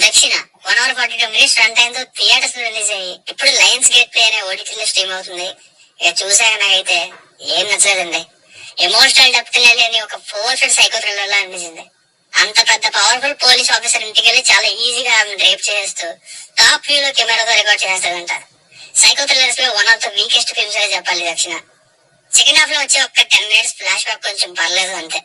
దక్షిణ 1 hour 42 minutes run time తో theatres లో రిలీజ్ అయ్యి ఇప్పుడు లయన్స్ గేట్ ప్లే అనే ఓటీటీలో స్ట్రీమ్ అవుతుంది. ఇక చూసాక నాకైతే ఏం నచ్చలేదండి. ఎమోషనల్ డెప్త్ లేని ఒక ఫోర్ఫెడ్ సైకో థ్రిల్లర్ లా అనిపించింది. అంత పెద్ద పవర్ఫుల్ పోలీస్ ఆఫీసర్ ఇంటికి వెళ్ళి చాలా ఈజీగా ఆమెను రేప్ చేస్తూ టాప్ వ్యూ లో కెమెరాతో రికార్డ్ చేస్తాడంట. సైకో థ్రిల్లర్స్ లో one of the weakest films అని చెప్పాలి దక్షిణ. సెకండ్ హాఫ్ లో వచ్చే ఒక 10 minutes ఫ్లాష్ బ్యాక్ కొంచెం పర్లేదు అంతే.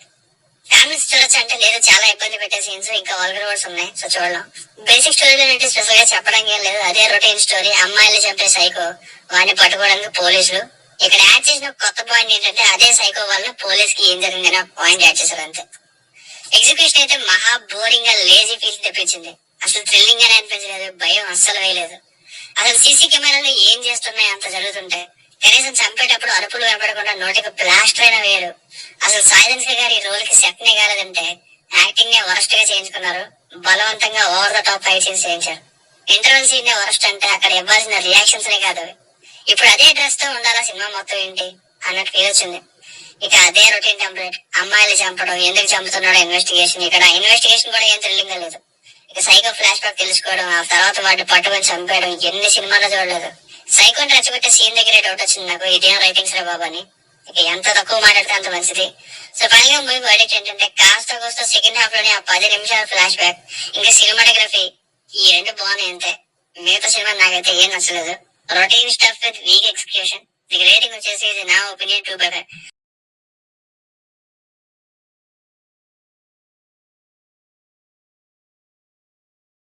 ఫ్యామిలీస్ చూడొచ్చు అంటే లేదు, చాలా ఇబ్బంది పెట్టే సీన్స్ ఇంకా వల్గర్ వర్డ్స్ ఉన్నాయి, సో చూడడం. బేసిక్ స్టోరీలో ఏంటి స్పెషల్ గా చెప్పడానికి ఏం లేదు, అదే రొటీన్ స్టోరీ. అమ్మాయిలు చంపే సైకో వాడిని పట్టుకోవడానికి పోలీసులు. ఇక్కడ యాడ్ చేసిన కొత్త పాయింట్ ఏంటంటే అదే సైకో వల్ల పోలీస్ కి ఏం జరిగిందని ఒక పాయింట్ యాడ్ చేశారు అంతే. ఎగ్జిక్యూషన్ అయితే మహా బోరింగ్ గా లేజీ ఫీల్ తెప్పించింది. అసలు థ్రిల్లింగ్ అని అనిపించలేదు, భయం అస్సలు వేయలేదు. అసలు సీసీ కెమెరాలు ఏం చేస్తున్నాయి అంత జరుగుతుంటే కనీసం చంపేటప్పుడు అరుపులు వినపడకుండా నోటికి ప్లాస్టర్ అయినా వేయరు. అసలు సాయిధన్సిక గారి రోల్ కి సెట్ నే కాలేదంటే యాక్టింగ్ నే వరస్ట్ గా చేయించుకున్నారు. బలవంతంగా over the top fight scenes చేయించారు. ఇంటర్వెల్ సీన్ నే వరస్ట్ అంటే అక్కడ ఇవ్వాల్సిన రియాక్షన్స్ నే కాదు, ఇప్పుడు అదే డ్రెస్ తో ఉండాలా సినిమా మొత్తం ఏంటి అన్నట్టు ఫీల్ వచ్చింది. ఇక అదే రొటీన్ టెంప్లెట్, అమ్మాయిలు చంపడం, ఎందుకు చంపుతున్నాడో ఇన్వెస్టిగేషన్. ఇక్కడ ఇన్వెస్టిగేషన్ కూడా ఏం థ్రిల్లింగ్ గా లేదు. ఇక సైకో ఫ్లాష్ బ్యాక్ తెలుసుకోవడం, ఆ తర్వాత వాడిని పట్టుకొని చంపేయడం ఎన్ని సినిమాలో చూడలేదు. సైకోని రెచ్చగొట్టే సీన్ దగ్గరే డౌట్ వచ్చింది నాకు, ఇదేం రైటింగ్స్ రా బాబు అని. ఇక ఎంత తక్కువ మాట్లాడితే అంత మంచిది. సో ఫైనల్ గా మూవీ వర్డిక్ట్ ఏంటంటే కాస్త కోస్త సెకండ్ హాఫ్ లోనే ఆ 10 నిమిషాల ఫ్లాష్ బ్యాక్ ఇంకా సినిమాటోగ్రఫీ ఈ రెండు బాగున్నాయి అంతే. మిగతా సినిమా నాకైతే ఏం నచ్చలేదు. Routine stuff with week execution. Rating వచ్చేసి ఇది నా ఒపీనియన్ 2/5.